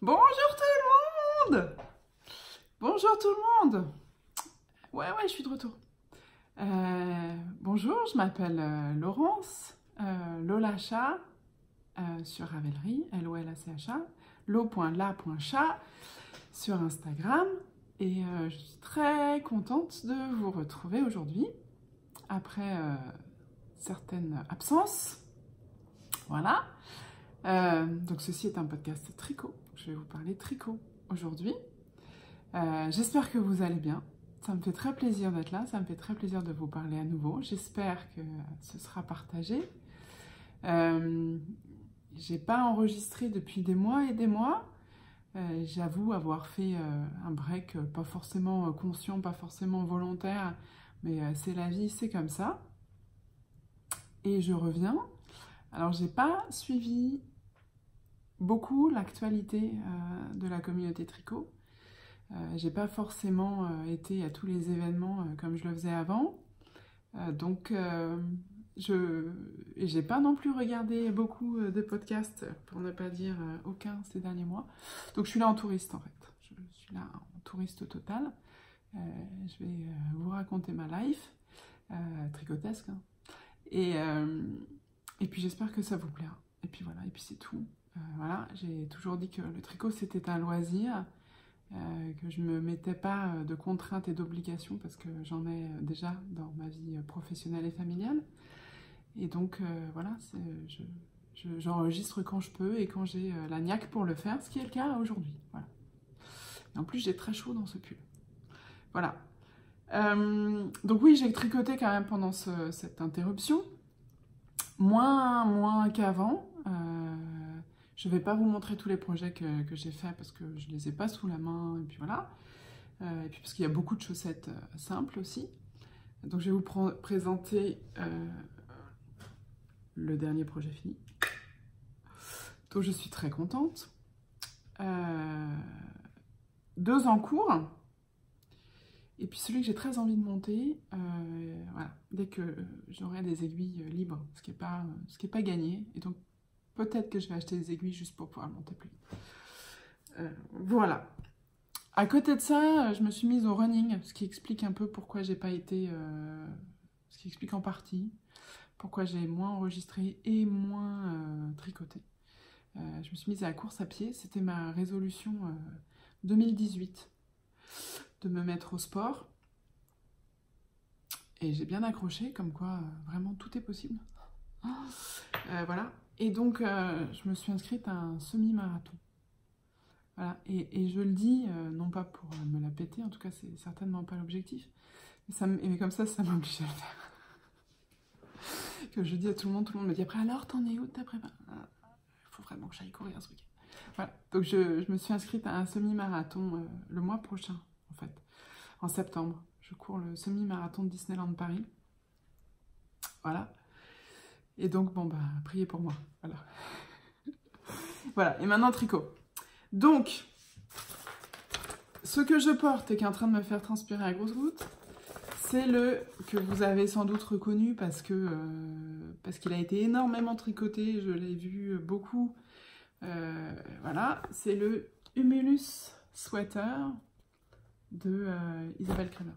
Bonjour tout le monde! Bonjour tout le monde! Ouais, je suis de retour. Bonjour, je m'appelle Laurence, Lolacha, sur Ravelry, L-O-L-A-C-H-A, lo.la.chat sur Instagram. Et je suis très contente de vous retrouver aujourd'hui, après certaines absences. Voilà. Donc ceci est un podcast tricot. Je vais vous parler tricot aujourd'hui. J'espère que vous allez bien. Ça me fait très plaisir d'être là. Ça me fait très plaisir de vous parler à nouveau. J'espère que ce sera partagé. J'ai pas enregistré depuis des mois et des mois. J'avoue avoir fait un break pas forcément conscient, pas forcément volontaire, mais c'est la vie, c'est comme ça. Et je reviens. Alors j'ai pas suivi beaucoup l'actualité de la communauté tricot. J'ai pas forcément été à tous les événements comme je le faisais avant. Donc j'ai pas non plus regardé beaucoup de podcasts, pour ne pas dire aucun ces derniers mois. Donc je suis là en touriste en fait. Je suis là en touriste total. Je vais vous raconter ma life, tricotesque. Hein. Et puis j'espère que ça vous plaira. Et puis voilà, et puis c'est tout. Voilà, j'ai toujours dit que le tricot c'était un loisir, que je ne me mettais pas de contraintes et d'obligations parce que j'en ai déjà dans ma vie professionnelle et familiale. Et donc voilà, j'enregistre quand je peux et quand j'ai la niaque pour le faire, ce qui est le cas aujourd'hui. Voilà. Et en plus j'ai très chaud dans ce pull. Voilà. Donc oui, j'ai tricoté quand même pendant cette interruption. Moins qu'avant. Je ne vais pas vous montrer tous les projets que j'ai faits parce que je ne les ai pas sous la main. Et puis voilà. Et puis parce qu'il y a beaucoup de chaussettes simples aussi. Donc je vais vous présenter le dernier projet fini. Donc je suis très contente. 2 en cours. Et puis celui que j'ai très envie de monter, voilà, dès que j'aurai des aiguilles libres, ce qui est pas gagné. Et donc peut-être que je vais acheter des aiguilles juste pour pouvoir monter plus vite. Voilà. À côté de ça, je me suis mise au running, ce qui explique un peu pourquoi j'ai pas été... ce qui explique en partie pourquoi j'ai moins enregistré et moins tricoté. Je me suis mise à la course à pied, c'était ma résolution 2018. De me mettre au sport. Et j'ai bien accroché, comme quoi vraiment tout est possible. Voilà. Et donc je me suis inscrite à un semi-marathon. Voilà. Et je le dis, non pas pour me la péter, en tout cas c'est certainement pas l'objectif. Mais comme ça m'oblige à le faire. Que je dis à tout le monde me dit après alors t'en es où de ta prépa? Il faut vraiment que j'aille courir ce week-end. Voilà. Donc je me suis inscrite à un semi-marathon le mois prochain. En fait, en septembre, je cours le semi-marathon de Disneyland Paris. Voilà. Et donc, bon, bah, priez pour moi. Voilà. Voilà. Et maintenant, tricot. Donc, ce que je porte et qui est en train de me faire transpirer à grosses gouttes, c'est le que vous avez sans doute reconnu parce qu'il a été énormément tricoté. Je l'ai vu beaucoup. Voilà. C'est le Humulus Sweater de Isabelle Kremer.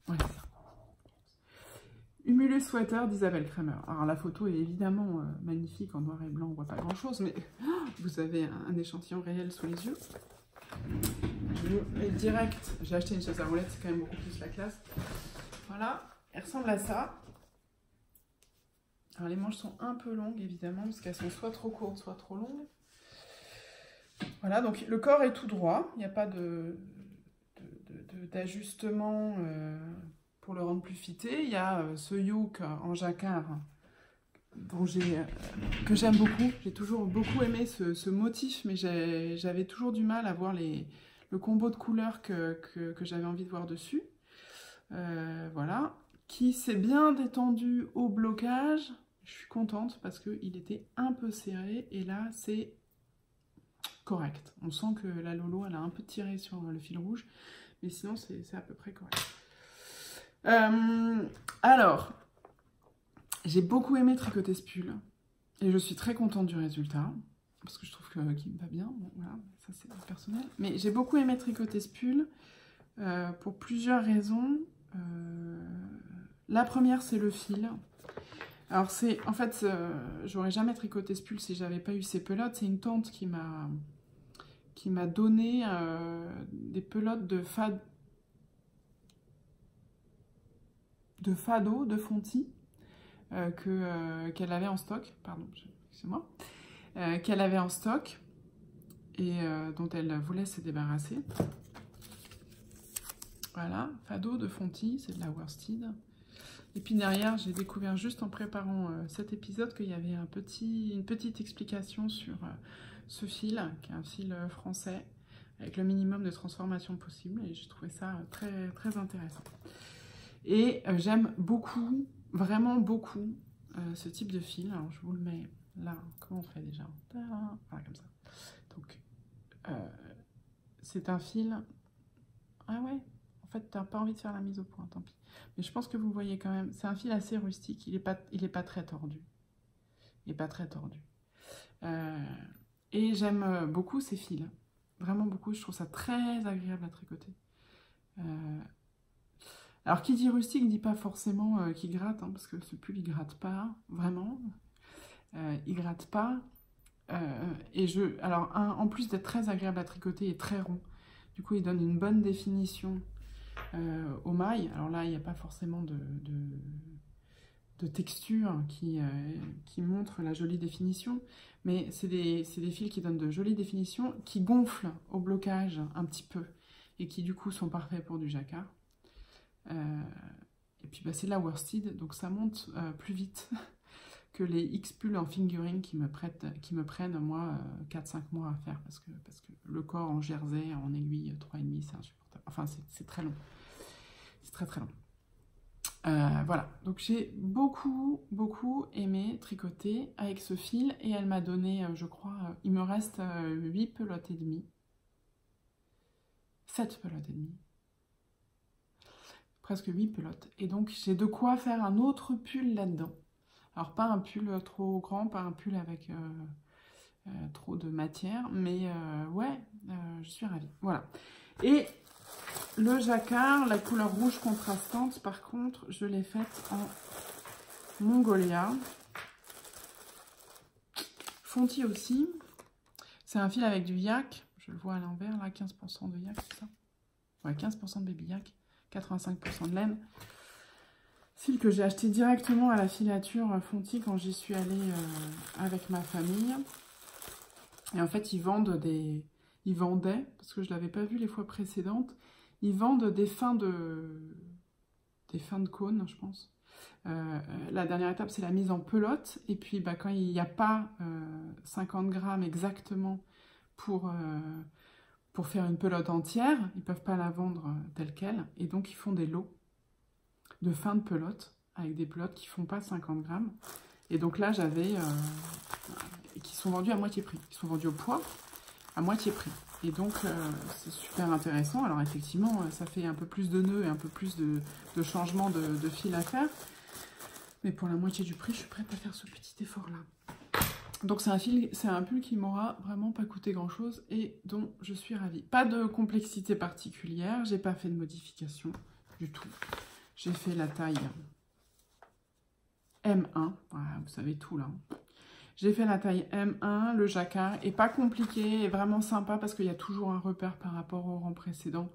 Ouais, c'est ça. Humulus Sweater d'Isabelle Kremer. Alors la photo est évidemment magnifique en noir et blanc, on voit pas grand chose, mais vous avez un échantillon réel sous les yeux. Je vous mets direct. J'ai acheté une chaise à roulettes, c'est quand même beaucoup plus la classe. Voilà, elle ressemble à ça. Alors les manches sont un peu longues évidemment, parce qu'elles sont soit trop courtes, soit trop longues. Voilà, donc le corps est tout droit, il n'y a pas d'ajustement pour le rendre plus fité. Il y a ce yoke en jacquard que j'aime beaucoup. J'ai toujours beaucoup aimé ce motif, mais j'avais toujours du mal à voir le combo de couleurs que j'avais envie de voir dessus. Voilà, qui s'est bien détendu au blocage. Je suis contente parce qu'il était un peu serré et là c'est correct. On sent que la Lolo elle a un peu tiré sur le fil rouge. Mais sinon, c'est à peu près correct. Alors, j'ai beaucoup aimé tricoter ce pull. Et je suis très contente du résultat. parce que je trouve qu'il me va bien, bon, voilà, ça c'est personnel. Mais j'ai beaucoup aimé tricoter ce pull, pour plusieurs raisons. La première, c'est le fil. Alors c'est, en fait, j'aurais jamais tricoté ce pull si j'avais pas eu ces pelotes. C'est une tante qui m'a donné des pelotes de fado, de fontis, qu'elle avait en stock, pardon, excusez-moi, qu'elle avait en stock et dont elle voulait se débarrasser. Voilà, fado de fontis, c'est de la worsted. Et puis derrière, j'ai découvert juste en préparant cet épisode qu'il y avait une petite explication sur ce fil, qui est un fil français, avec le minimum de transformation possible, et j'ai trouvé ça très, très intéressant. Et j'aime beaucoup, vraiment beaucoup, ce type de fil. Alors je vous le mets là, comment on fait déjà? Voilà, comme ça. Donc, c'est un fil... Ah ouais, en fait, t'as pas envie de faire la mise au point, tant pis. Mais je pense que vous voyez quand même, c'est un fil assez rustique, il est pas très tordu. Il est pas très tordu. Et j'aime beaucoup ces fils, vraiment beaucoup, je trouve ça très agréable à tricoter. Alors qui dit rustique dit pas forcément qu'il gratte, hein, parce que ce pull il gratte pas, vraiment. Il gratte pas. Alors en plus d'être très agréable à tricoter et très rond, du coup il donne une bonne définition aux mailles. Alors là il n'y a pas forcément de texture qui montre la jolie définition, mais c'est des fils qui donnent de jolies définitions, qui gonflent au blocage un petit peu, et qui du coup sont parfaits pour du jacquard. Et puis bah, c'est de la worsted, donc ça monte plus vite que les X-pulls en fingering qui me prennent moi 4-5 mois à faire, parce que le corps en jersey, en aiguille 3,5, c'est insupportable. Enfin, c'est très long. C'est très très long. Voilà, donc j'ai beaucoup aimé tricoter avec ce fil, et elle m'a donné, je crois, il me reste 8 pelotes et demie. 7 pelotes et demie. Presque 8 pelotes. Et donc j'ai de quoi faire un autre pull là-dedans. Alors pas un pull trop grand, pas un pull avec trop de matière, mais ouais, je suis ravie. Voilà. Et le jacquard, la couleur rouge contrastante, par contre, je l'ai faite en Mongolia. Fonti aussi. C'est un fil avec du yak. Je le vois à l'envers, là, 15% de yak, c'est ça? Ouais, 15% de baby yak, 85% de laine. Fil que j'ai acheté directement à la filature Fonti quand j'y suis allée avec ma famille. Et en fait, ils vendaient, parce que je ne l'avais pas vu les fois précédentes, ils vendent des fins de cône, je pense. La dernière étape, c'est la mise en pelote. Et puis, bah, quand il n'y a pas 50 grammes exactement pour faire une pelote entière, ils ne peuvent pas la vendre telle qu'elle. Et donc, ils font des lots de fin de pelote, avec des pelotes qui ne font pas 50 grammes. Et donc là, j'avais... qui sont vendus à moitié prix. Ils sont vendus au poids, à moitié prix. Et donc, c'est super intéressant. Alors effectivement, ça fait un peu plus de nœuds et un peu plus de changements de fil à faire. Mais pour la moitié du prix, je suis prête à faire ce petit effort-là. Donc c'est un pull qui m'aura vraiment pas coûté grand-chose et dont je suis ravie. Pas de complexité particulière, j'ai pas fait de modification du tout. J'ai fait la taille M1, voilà, vous savez tout là. J'ai fait la taille M1, le jacquard est pas compliqué, est vraiment sympa parce qu'il y a toujours un repère par rapport au rang précédent.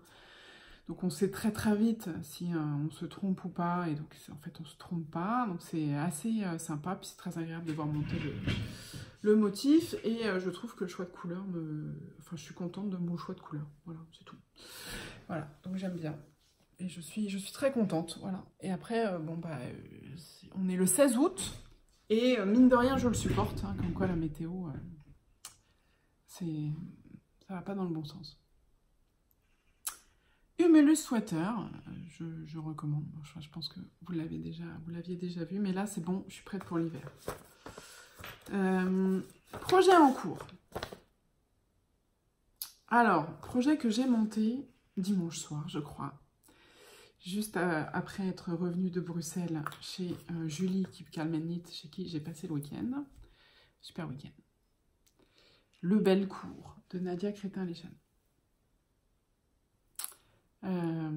Donc on sait très très vite si on se trompe ou pas, et donc en fait on se trompe pas, donc c'est assez sympa, puis c'est très agréable de voir monter le motif, et je trouve que le choix de couleur enfin je suis contente de mon choix de couleur, voilà, c'est tout. Voilà, donc j'aime bien. Et je suis très contente, voilà. Et après, bon bah, on est le 16 août, et mine de rien, je le supporte, hein, comme quoi la météo, ça va pas dans le bon sens. Humulus Sweater, je recommande. Je pense que vous l'aviez déjà vu, mais là c'est bon, je suis prête pour l'hiver. Projet en cours. Alors, projet que j'ai monté dimanche soir, je crois. Juste après être revenue de Bruxelles chez Julie Keep Calm and Knit, chez qui j'ai passé le week-end. Super week-end. Le Bellecourt de Nadia Crétin-Léchane. Alors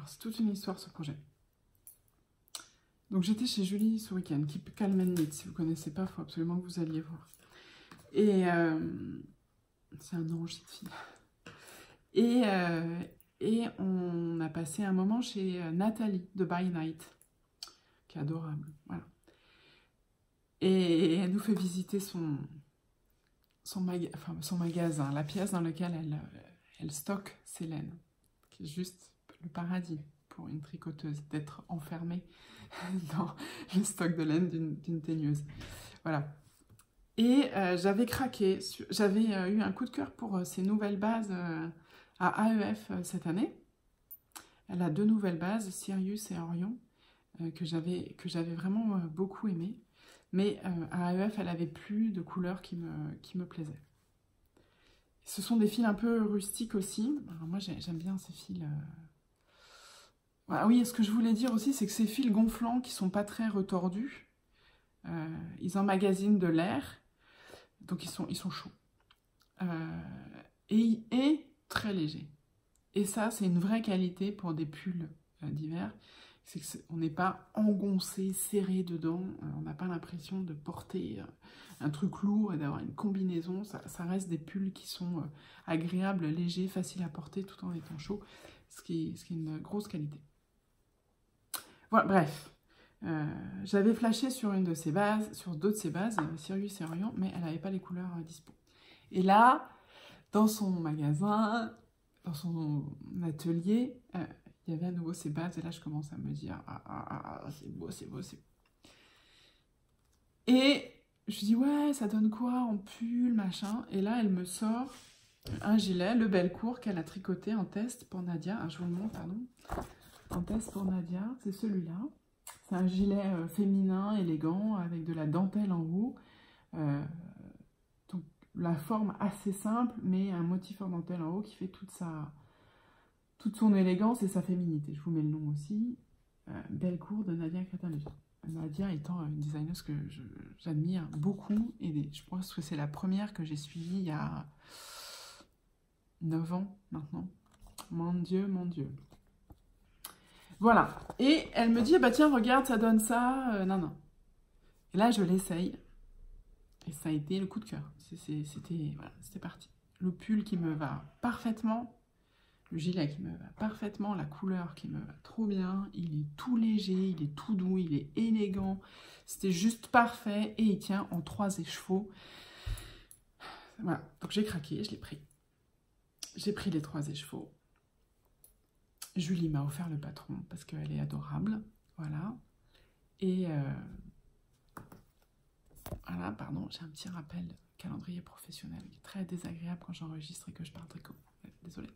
c'est toute une histoire ce projet. Donc j'étais chez Julie ce week-end, Keep Calm and Knit. Si vous ne connaissez pas, il faut absolument que vous alliez voir. Et c'est un ange cette fille. Et on a passé un moment chez Nathalie de By Night, qui est adorable. Voilà. Et elle nous fait visiter son magasin, la pièce dans laquelle elle stocke ses laines, qui est juste le paradis pour une tricoteuse, d'être enfermée dans le stock de laine d'une teigneuse. Voilà. Et j'avais craqué, j'avais eu un coup de cœur pour ces nouvelles bases à AEF cette année. Elle a 2 nouvelles bases, Sirius et Orion, que j'avais vraiment beaucoup aimé. Mais à AEF, elle avait plus de couleurs qui me plaisaient. Ce sont des fils un peu rustiques aussi. Alors moi, j'aime bien ces fils. Ah oui, ce que je voulais dire aussi, c'est que ces fils gonflants qui sont pas très retordus, ils emmagasinent de l'air, donc ils sont chauds. Et très légers. Et ça, c'est une vraie qualité pour des pulls d'hiver. C'est qu'on n'est pas engoncé, serré dedans. On n'a pas l'impression de porter un truc lourd et d'avoir une combinaison. Ça reste des pulls qui sont agréables, légers, faciles à porter tout en étant chauds, ce qui est une grosse qualité. Voilà, bref. J'avais flashé sur une de ces bases, sur d'autres de ces bases, Sirius et Orion, mais elle n'avait pas les couleurs dispo. Et là, dans son magasin, dans son atelier, il y avait à nouveau ces bases, et là je commence à me dire c'est beau, c'est beau, c'est beau. Et je dis ouais, ça donne quoi en pull, machin. Et là elle me sort un gilet, le Bellecourt, qu'elle a tricoté en test pour Nadia. Ah, je vous le montre, pardon. En test pour Nadia, c'est celui-là. C'est un gilet féminin, élégant, avec de la dentelle en haut. Donc la forme assez simple, mais un motif en dentelle en haut qui fait toute son élégance et sa féminité. Je vous mets le nom aussi. Bellecourt de Nadia Crétin-Léchane. Nadia étant une designeuse que j'admire beaucoup. Et je pense que c'est la première que j'ai suivie il y a 9 ans maintenant. Mon Dieu, mon Dieu. Voilà. Et elle me dit, bah tiens, regarde, ça donne ça. Non. Et là, je l'essaye. Et ça a été le coup de cœur. C'était parti. Le pull qui me va parfaitement. Le gilet qui me va parfaitement, la couleur qui me va trop bien, il est tout léger, il est tout doux, il est élégant, c'était juste parfait et il tient en 3 écheveaux. Voilà, donc j'ai craqué, je l'ai pris. J'ai pris les 3 écheveaux. Julie m'a offert le patron parce qu'elle est adorable, voilà. Et voilà, pardon, j'ai un petit rappel calendrier professionnel qui est très désagréable quand j'enregistre et que je parle tricot. Désolée.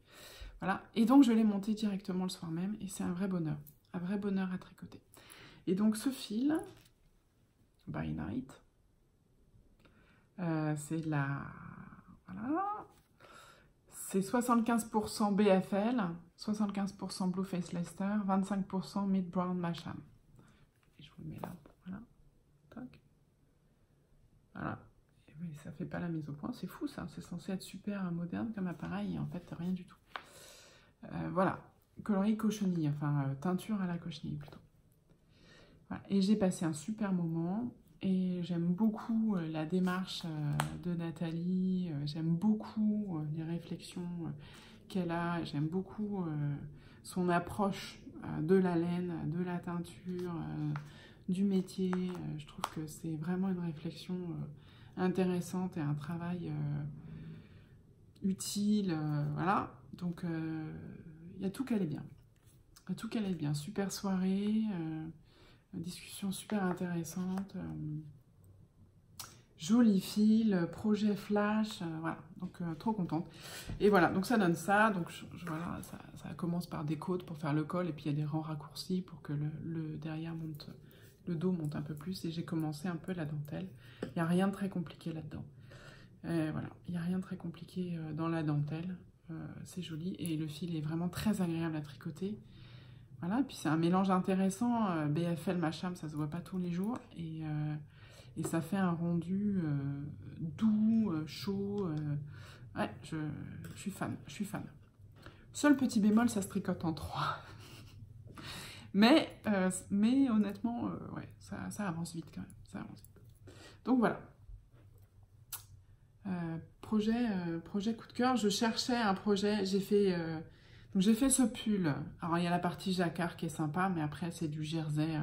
Voilà, et donc je l'ai monté directement le soir même, et c'est un vrai bonheur à tricoter. Et donc ce fil, By Night, c'est voilà, c'est 75% BFL, 75% Blueface Leicester, 25% Mid Brown Masham. Et je vous le mets là, voilà, tac. Voilà, et oui, ça fait pas la mise au point, c'est fou ça, c'est censé être super moderne comme appareil, et en fait rien du tout. Voilà, coloris cochenille, enfin teinture à la cochenille plutôt. Voilà. Et j'ai passé un super moment et j'aime beaucoup la démarche de Nathalie, j'aime beaucoup les réflexions qu'elle a, j'aime beaucoup son approche de la laine, de la teinture, du métier. Je trouve que c'est vraiment une réflexion intéressante et un travail utile, voilà. Donc il y a tout qui allait bien. Tout qui allait bien. Super soirée, discussion super intéressante, joli fil, projet flash, voilà. Donc trop contente. Et voilà, donc ça donne ça. Donc voilà, ça commence par des côtes pour faire le col, et puis il y a des rangs raccourcis pour que le derrière monte, le dos monte un peu plus. Et j'ai commencé un peu la dentelle. Il n'y a rien de très compliqué là-dedans. Voilà, il n'y a rien de très compliqué dans la dentelle. C'est joli et le fil est vraiment très agréable à tricoter. Voilà, et puis c'est un mélange intéressant. BFL, Masham, ça se voit pas tous les jours. Et ça fait un rendu doux, chaud. Ouais, je suis fan, je suis fan. Seul petit bémol, ça se tricote en 3. mais honnêtement, ouais, ça avance vite quand même. Ça avance vite. Donc voilà. Projet coup de cœur, je cherchais un projet, j'ai fait ce pull. Alors il y a la partie jacquard qui est sympa, mais après c'est du jersey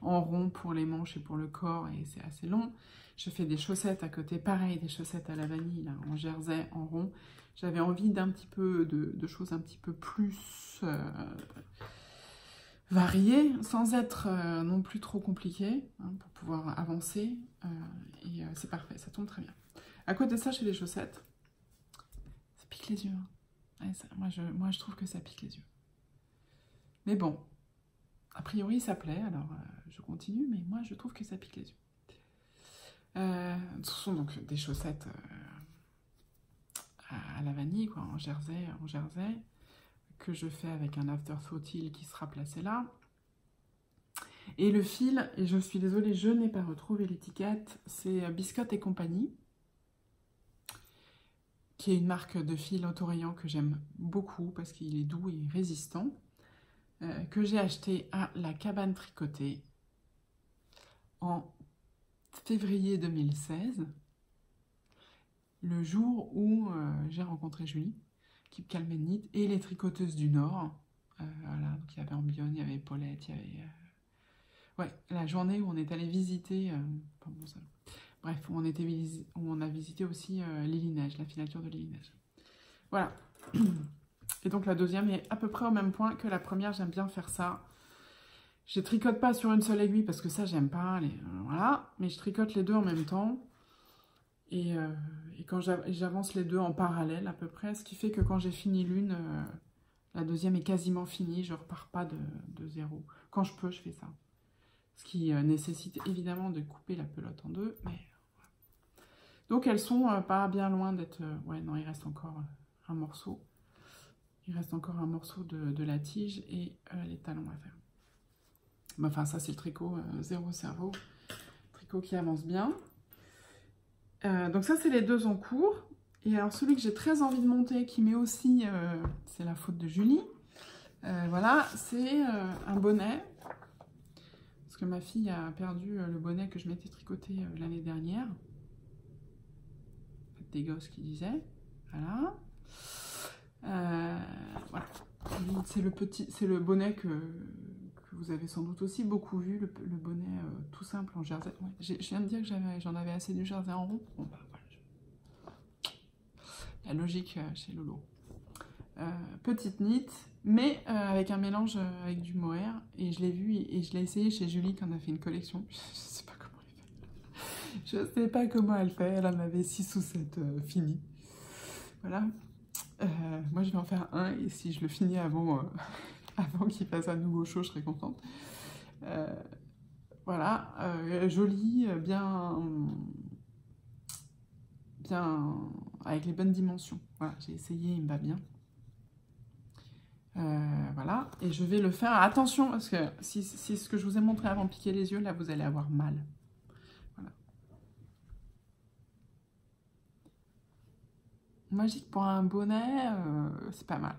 en rond pour les manches et pour le corps, et c'est assez long. Je fais des chaussettes à côté, pareil, des chaussettes à la vanille, là, en jersey, en rond. J'avais envie d'un petit peu de choses un petit peu plus variées, sans être non plus trop compliquées, hein, pour pouvoir avancer. Et c'est parfait, ça tombe très bien. À côté de ça, j'ai des chaussettes. Ça pique les yeux. Hein. Ouais, ça, moi, je trouve que ça pique les yeux. Mais bon, a priori, ça plaît, alors je continue, mais moi, je trouve que ça pique les yeux. Ce sont donc des chaussettes à la vanille, quoi, en jersey, que je fais avec un afterthought qui sera placé là. Et le fil, et je suis désolée, je n'ai pas retrouvé l'étiquette, c'est Biscotte et compagnie, qui est une marque de fil autorayant que j'aime beaucoup parce qu'il est doux et résistant, que j'ai acheté à la Cabane Tricotée en février 2016, le jour où j'ai rencontré Julie, Keep Calm and Knit, et les tricoteuses du Nord. Voilà, donc il y avait Ambion, il y avait Paulette, il y avait... Ouais, la journée où on est allé visiter... Enfin, bon, ça... Bref, où on a visité aussi Lily Neige, la filature de Lily Neige. Voilà. Et donc la deuxième est à peu près au même point que la première, j'aime bien faire ça. Je tricote pas sur une seule aiguille parce que ça, j'aime pas. Voilà. Mais je tricote les deux en même temps. Et quand j'avance les deux en parallèle à peu près, ce qui fait que quand j'ai fini l'une, la deuxième est quasiment finie. Je repars pas de zéro. Quand je peux, je fais ça. Ce qui nécessite évidemment de couper la pelote en deux, mais... Donc elles sont pas bien loin d'être... ouais, non, il reste encore un morceau. Il reste encore un morceau de la tige et les talons à faire. Mais enfin, ça c'est le tricot zéro cerveau. Tricot qui avance bien. Donc ça, c'est les deux en cours. Et alors celui que j'ai très envie de monter, qui met aussi... c'est la faute de Julie. Voilà, c'est un bonnet. Parce que ma fille a perdu le bonnet que je m'étais tricoté l'année dernière. Des gosses qui disaient. Voilà. Voilà. C'est le bonnet que vous avez sans doute aussi beaucoup vu, le bonnet tout simple en jersey. Ouais, je viens de dire que j'en avais assez du jersey en rond. Bon, bah, voilà. La logique chez Lolo. Petite knit, mais avec un mélange avec du mohair. Et je l'ai vu et je l'ai essayé chez Julie quand on a fait une collection. Je sais pas comment elle fait. Je sais pas comment elle fait. Elle en avait 6 ou 7 finis. Voilà. Moi, je vais en faire un et si je le finis avant, avant qu'il fasse à nouveau chaud, je serai contente. Voilà. Joli, bien avec les bonnes dimensions. Voilà, j'ai essayé, il me va bien. Voilà, et je vais le faire. Attention, parce que si ce que je vous ai montré avant piquer les yeux, là, vous allez avoir mal. Voilà. Magique pour un bonnet, c'est pas mal.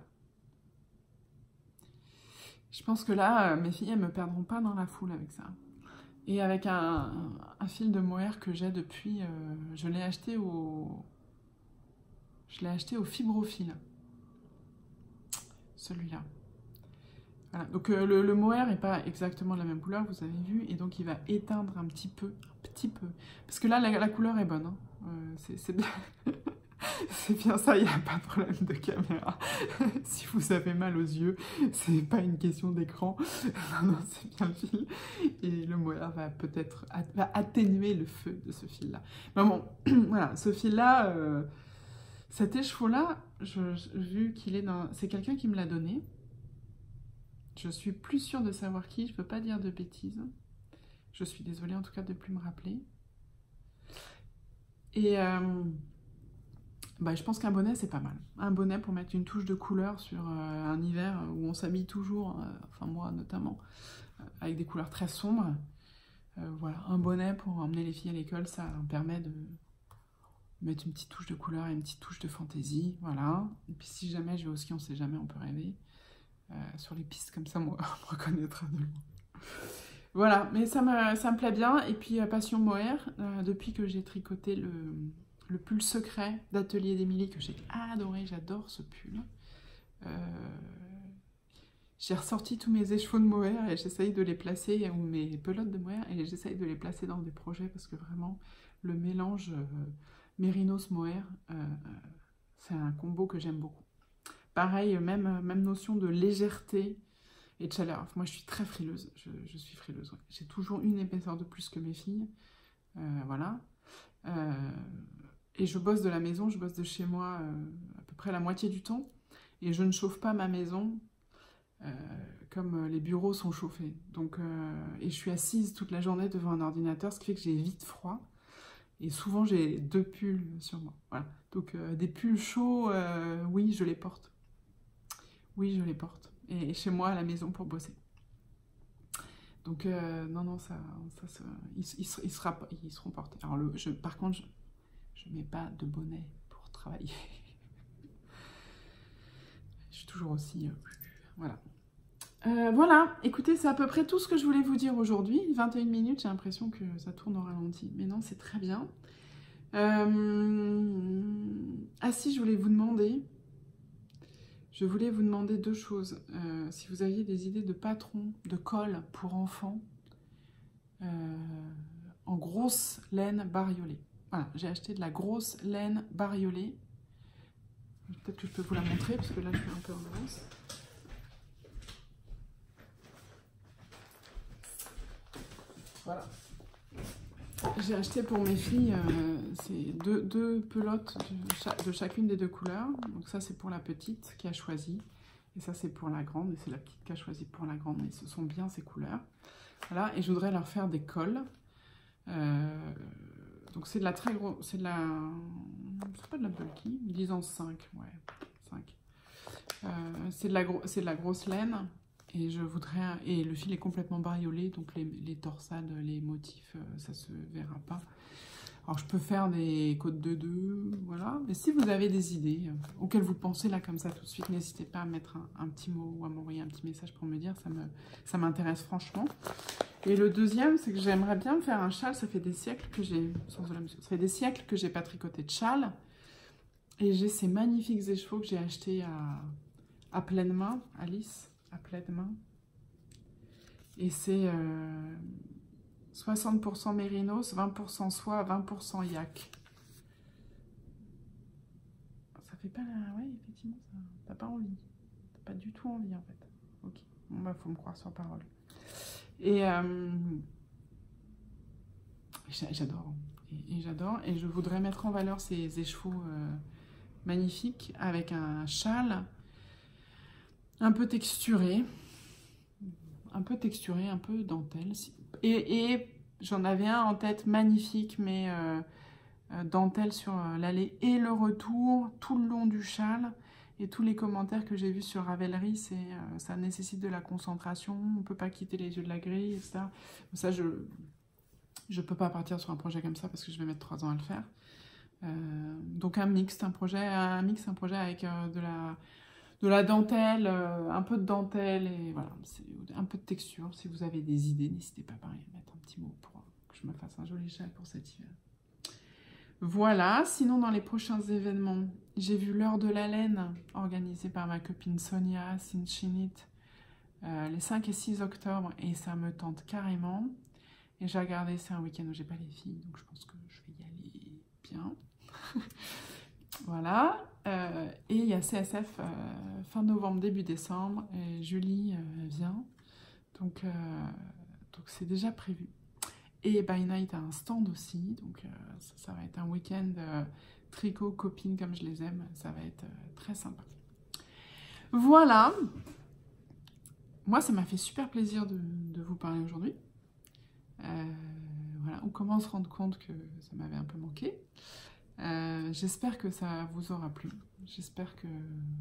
Je pense que là, mes filles, elles me perdront pas dans la foule avec ça. Et avec un fil de mohair que j'ai depuis... je l'ai acheté au Fibrophile. Celui-là. Voilà. Donc le mohair n'est pas exactement de la même couleur, vous avez vu, et donc il va éteindre un petit peu. Parce que là, la couleur est bonne. Hein. C'est bien. C'est bien ça, il n'y a pas de problème de caméra. Si vous avez mal aux yeux, c'est pas une question d'écran. Non, c'est bien le fil. Et le mohair va peut-être atténuer le feu de ce fil-là. Mais bon, voilà, ce fil-là, cet écheveau-là, vu qu'il est dans... C'est quelqu'un qui me l'a donné. Je suis plus sûre de savoir qui, je ne peux pas dire de bêtises. Je suis désolée en tout cas de ne plus me rappeler. Et... bah, je pense qu'un bonnet, c'est pas mal. Un bonnet pour mettre une touche de couleur sur un hiver où on s'habille toujours, enfin moi notamment, avec des couleurs très sombres. Voilà, un bonnet pour emmener les filles à l'école, ça me permet de mettre une petite touche de couleur et une petite touche de fantaisie, voilà. Et puis si jamais je vais au ski, on sait jamais, on peut rêver. Sur les pistes comme ça, moi, on me reconnaîtra de loin. Voilà, mais ça me plaît bien. Et puis Passion Mohair, depuis que j'ai tricoté le pull secret d'Atelier d'Émilie, que j'ai adoré, j'adore ce pull. J'ai ressorti tous mes écheveaux de mohair et j'essaye de les placer, ou mes pelotes de mohair, et j'essaye de les placer dans des projets parce que vraiment, le mélange mérinos-mohair, c'est un combo que j'aime beaucoup. Pareil, même notion de légèreté et de chaleur. Moi, je suis très frileuse, je suis frileuse. Ouais. J'ai toujours une épaisseur de plus que mes filles, voilà. Et je bosse de la maison, je bosse de chez moi à peu près la moitié du temps, et je ne chauffe pas ma maison comme les bureaux sont chauffés. Donc, et je suis assise toute la journée devant un ordinateur, ce qui fait que j'ai vite froid. Et souvent, j'ai 2 pulls sur moi. Voilà. Donc, des pulls chauds, oui, je les porte. Oui, je les porte. Et chez moi, à la maison, pour bosser. Donc, non, ils seront portés. Alors, par contre, je ne mets pas de bonnet pour travailler. Je suis toujours aussi... voilà. Voilà, écoutez, c'est à peu près tout ce que je voulais vous dire aujourd'hui. 21 minutes, j'ai l'impression que ça tourne au ralenti. Mais non, c'est très bien. Ah si, je voulais vous demander 2 choses. Si vous aviez des idées de patrons, de colle pour enfants, en grosse laine bariolée. Voilà, j'ai acheté de la grosse laine bariolée. Peut-être que je peux vous la montrer, parce que là, je suis un peu en avance. Voilà. J'ai acheté pour mes filles c'est deux pelotes de chacune des 2 couleurs. Donc ça, c'est pour la petite qui a choisi. Et ça, c'est pour la grande. Et c'est la petite qui a choisi pour la grande. Mais ce sont bien ces couleurs. Voilà. Et je voudrais leur faire des colles. Donc c'est de la très grosse... C'est pas de la bulky. Ils disent en 5. Ouais, 5. C'est de la grosse laine. Et je voudrais... Et le fil est complètement bariolé, donc les torsades, les motifs, ça se verra pas. Alors je peux faire des côtes de 2, voilà. Mais si vous avez des idées auxquelles vous pensez là comme ça tout de suite, n'hésitez pas à mettre un petit mot ou à m'envoyer un petit message pour me dire, ça m'intéresse franchement. Et le deuxième, c'est que j'aimerais bien me faire un châle. Ça fait des siècles que j'ai... Ça fait des siècles que j'ai pas tricoté de châle. Et j'ai ces magnifiques écheveaux que j'ai achetés à pleine main, Alice. À pleine main. Et c'est 60% mérinos, 20% soie, 20% yak. Ça fait pas la... Ouais, effectivement, t'as pas envie. T'as pas du tout envie, en fait. Ok. Bon, bah, faut me croire sur parole. Et j'adore. Et j'adore. Et je voudrais mettre en valeur ces écheveaux magnifiques avec un châle un peu texturé, un peu dentelle. Et j'en avais un en tête magnifique, mais dentelle sur l'aller et le retour, tout le long du châle. Et tous les commentaires que j'ai vus sur Ravelry, c'est ça nécessite de la concentration, on ne peut pas quitter les yeux de la grille, etc. Ça, je ne peux pas partir sur un projet comme ça parce que je vais mettre 3 ans à le faire. Donc un projet avec de la dentelle, un peu de dentelle et voilà, un peu de texture. Si vous avez des idées, n'hésitez pas pareil à mettre un petit mot pour que je me fasse un joli châle pour cet hiver. Voilà, sinon dans les prochains événements, j'ai vu l'heure de la laine organisée par ma copine Sonia Sinchinit les 5 et 6 octobre et ça me tente carrément. Et j'ai regardé, c'est un week-end où j'ai pas les filles, donc je pense que je vais y aller bien. Voilà, et il y a CSF fin novembre, début décembre, et Julie vient, donc c'est déjà prévu. Et By Night a un stand aussi, donc ça va être un week-end tricot, copines comme je les aime, ça va être très sympa. Voilà, moi ça m'a fait super plaisir de vous parler aujourd'hui. Voilà, on commence à se rendre compte que ça m'avait un peu manqué. J'espère que ça vous aura plu, j'espère que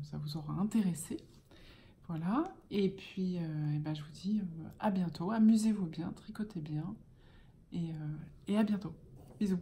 ça vous aura intéressé. Voilà, et puis ben, je vous dis à bientôt, amusez-vous bien, tricotez bien, et à bientôt. Bisous.